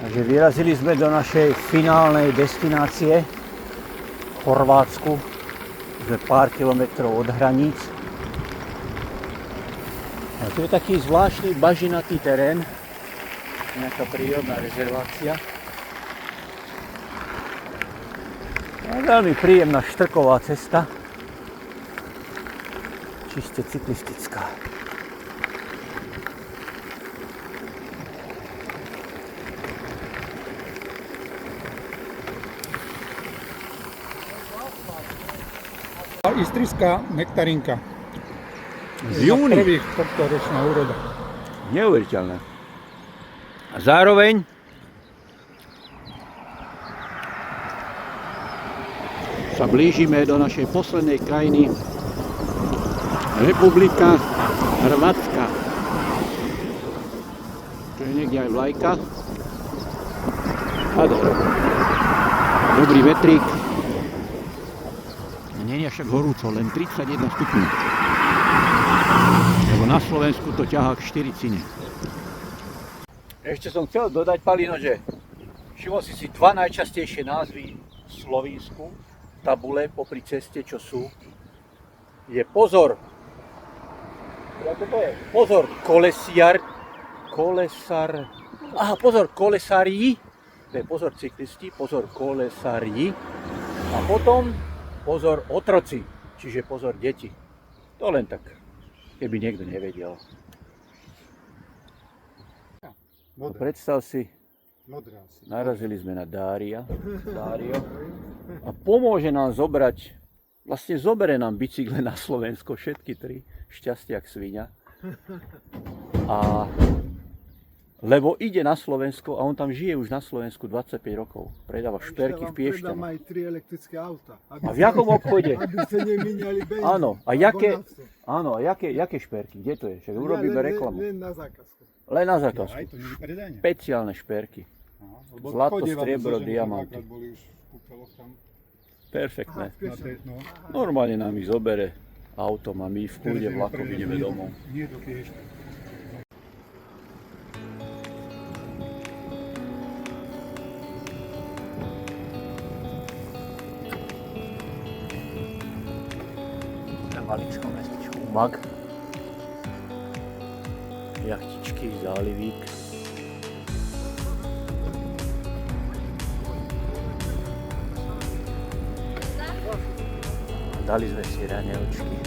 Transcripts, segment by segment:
Takže vyrazili sme do našej finálnej destinácie v Chorvátsku. Sme pár kilometrov od hraníc. A tu je taký zvláštny bažinatý terén. Nejaká prírodná rezervácia. A veľmi príjemná štrková cesta. Čiste cyklistická. Istrijská nektarinka. V júni. Prvých tohtoročná úroda. Neuveriteľné. A zároveň sa blížime do našej poslednej krajiny, Republika Hrvatska. Tu je niekde aj vlajka. A dobrý vetrík. Nie je však horúco, len 31 stupňov. Lebo na Slovensku to ťahá k 40. Ešte som chcel dodať, Palino, že všimol si dva najčastejšie názvy v Slovinsku, tabule popri ceste, čo sú. Je pozor. Ako to je? Pozor, pozor, kolesári. To je pozor cyklisti, pozor kolesári. A potom pozor otroci, čiže pozor deti. To len tak, keby niekto nevedel. Predstav si, narazili sme na Dário a pomôže nám zobrať, vlastne zobere nám bicykle na Slovensko, všetky tri, šťastia jak sviňa. Lebo ide na Slovensko a on tam žije už na Slovensku 25 rokov. Predáva šperky v Piešťanoch. Predám aj 3 elektrické auta. A v jakom obchode? Aby ste nemíňali benzín. Áno, a jaké šperky? Kde to je? Však urobíme reklamu. Len na zákazku. Len na zákazku. Aj to nie je predanie. Špeciálne šperky. Zlato, striebro, diamanty. Perfektné. Normálne nám ich zobere autom a my v kľude vlakom ideme domov. Nie do Piešťan. Maličko mestečko Umag. Jachtičky, zálivík. Dali sme si raňajčky.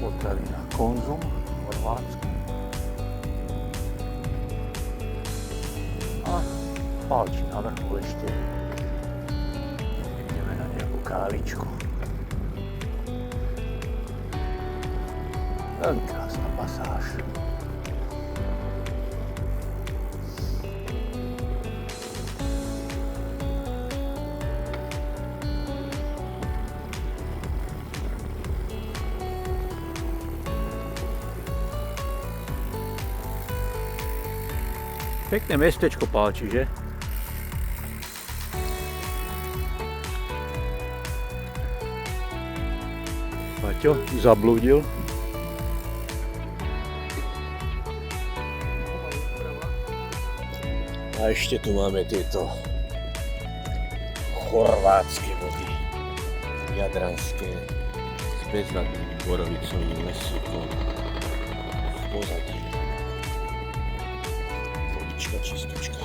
Potravina Konzum v Chorvátsku. A palči na vrchu ešte. Ideme na nejakú kávičku. Veľmi krásna pasáž. Pekné mestečko páči, že? Paťo zablúdil. A ešte tu máme tieto chorvátske vody, jadranské, s bezvadným borovicovým lesíkom v pozadí. Vodička čistočka.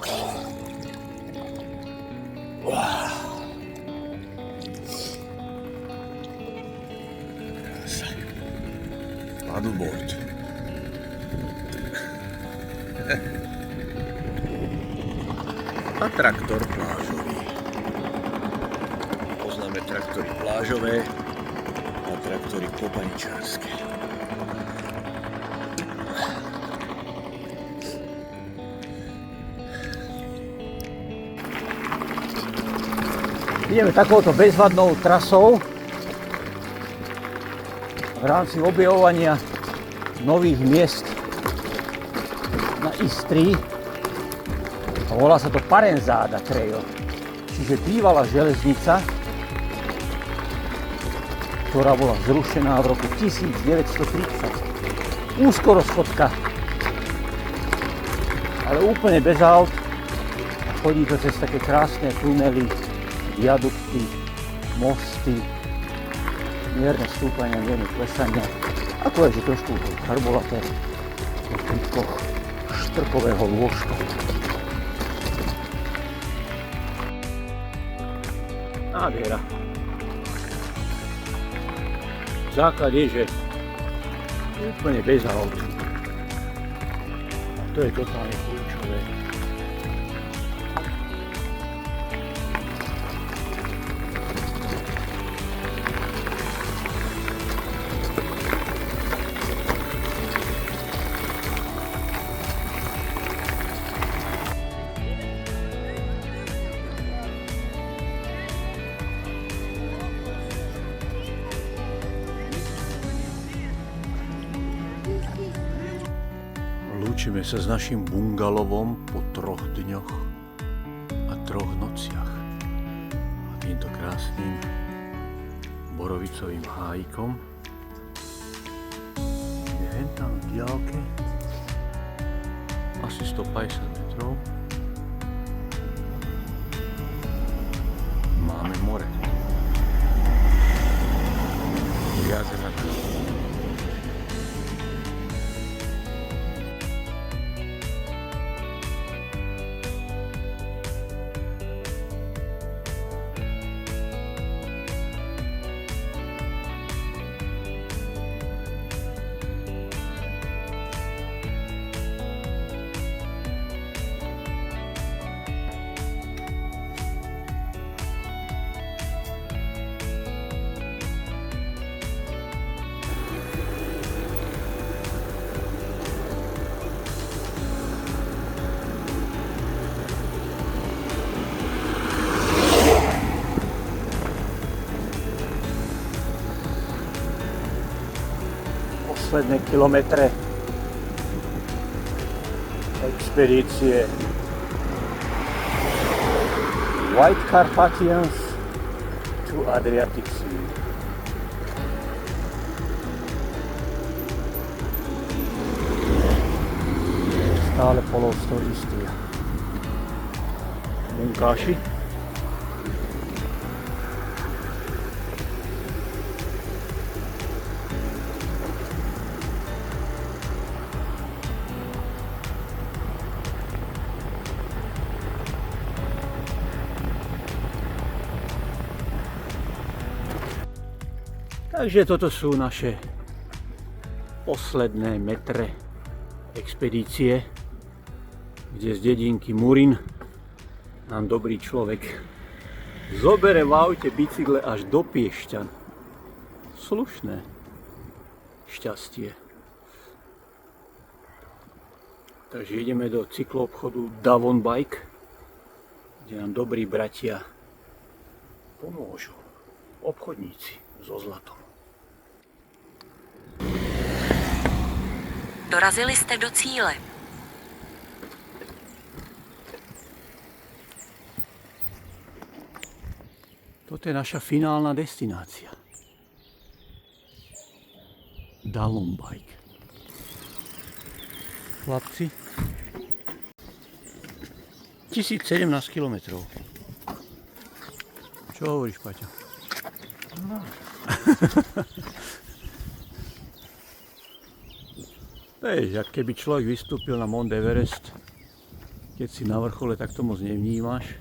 Krása. Paddleboard. A traktor plážový. Poznáme traktory plážové a traktory kopaničárske. Ideme takouto bezvadnou trasou v rámci objavovania nových miest na Istrii. Volá sa to Parenzáda Trail, čiže bývalá železnica, ktorá bola zrušená v roku 1930. úzkorozchodka. Ale úplne bez aut. Chodí to cez také krásne tunely, viadukty, mosty, mierne stúpania, mierne klesania. Ako je, že trošku karbolaté v krípkoch štrkového lôžka. Nádhera. Základ je, že úplne bez aut. A to je totálne kľúčové. Lúčime sa s našim bungalovom po 3 dňoch a 3 nociach a týmto krásnym borovicovým hájikom je hentam v diaľke asi 150 metrov máme more. Viac na to. Posledné kilometre expedície White Carpathians to Adriatic Sea. Stále polovstvo Istria. Bunkáši. Takže toto sú naše posledné metre expedície, kde z dedinky Murin nám dobrý človek zobere v aute bicykle až do Piešťan. Slušné šťastie. Takže ideme do cykloobchodu Davon Bike, kde nám dobrí bratia pomôžu. Obchodníci so zlatom. Dorazili jste do cíle. Toto je naša finálna destinácia. Davon Bike. Chlapci, 1017 kilometrov. Čo hovoríš, Paťo? No. Vieš, ak keby človek vystúpil na Mount Everest, keď si na vrchole, tak to moc nevnímaš,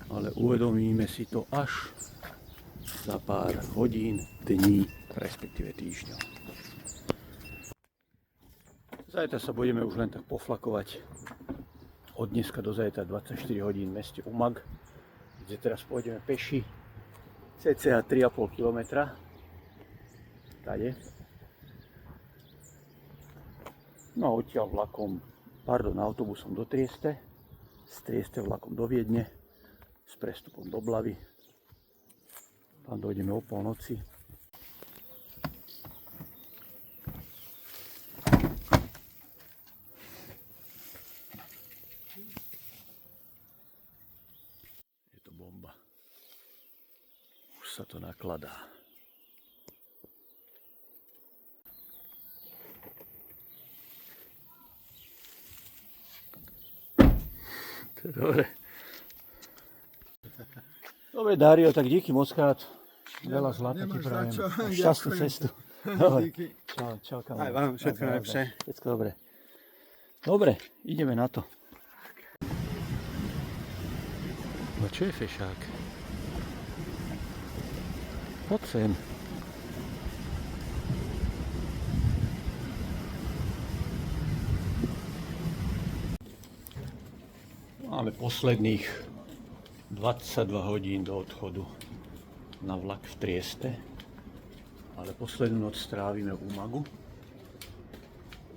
ale uvedomíme si to až za pár hodín, dní, respektíve týždňov. Zajtra sa budeme už len tak poflakovať od dneska do zajtra 24 hodín v meste Umag, kde teraz pôjdeme peši cca 3,5 km. Tade. No a odtiaľ autobusom do Trieste, z Trieste vlakom do Viedne, s prestupom do Blavy. Tam dojdeme o polnoci. Je to bomba. Už sa to nakladá. To je dobre. Dobre, Dario, tak díky moc krát. Veľa zlata ti Nemáš za prajem. čo. A šťastnú Ďakujem. cestu. Dobre. Díky. Čau, kamarát. Aj vám všetko Nazdar, najlepšie. nazdar. Všetko dobre. Dobre, ideme na to. No čo je fešák? Poď sem. Máme posledných 22 hodín do odchodu na vlak v Trieste, ale poslednú noc strávime v Umagu.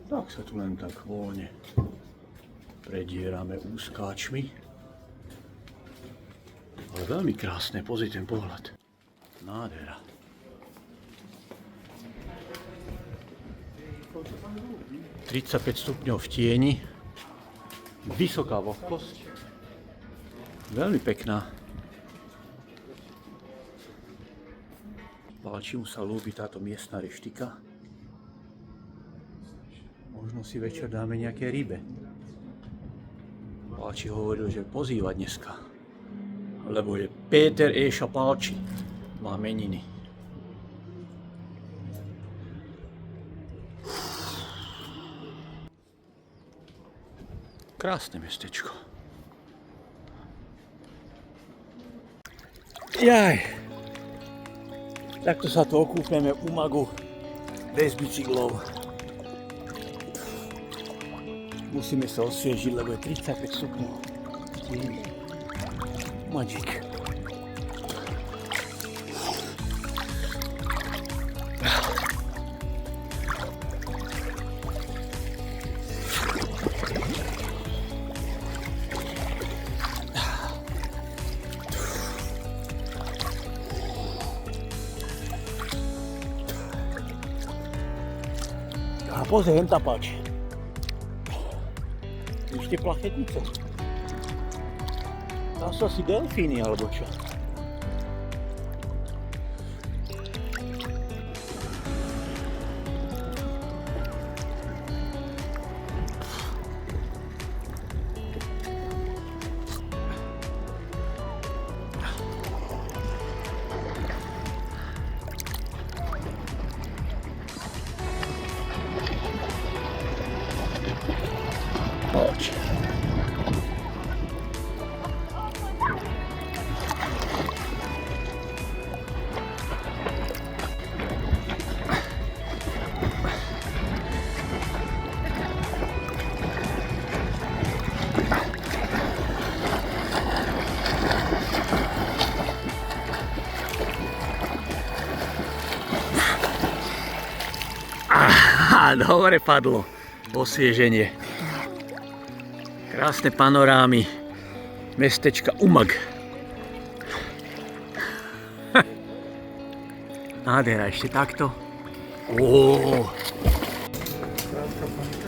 Tak sa tu len tak voľne predierame úskáčmi. Ale veľmi krásne, pozri ten pohľad. Nádhera. – 35 stupňov v tieni, vysoká vlhkosť, veľmi pekná. Páči mu sa ľúbi táto miestna reštika. Možno si večer dáme nejaké rybe. Páči hovoril, že pozýva dneska, lebo je Péter Éša Páči, má meniny. Krásne mestečko. Jaj. Takto sa to okúpneme v Umagu bez bicyklov. Musíme sa osviežiť, lebo je 35 stupňov. Magic. A pozri, hen tá páči. Ešte plachetnice. Tam sú asi delfíny, alebo čo? Poď. Dobre padlo. Osvieženie. Krásne panorámy mestečka Umag. Nádhera, ešte takto. Krátka panika.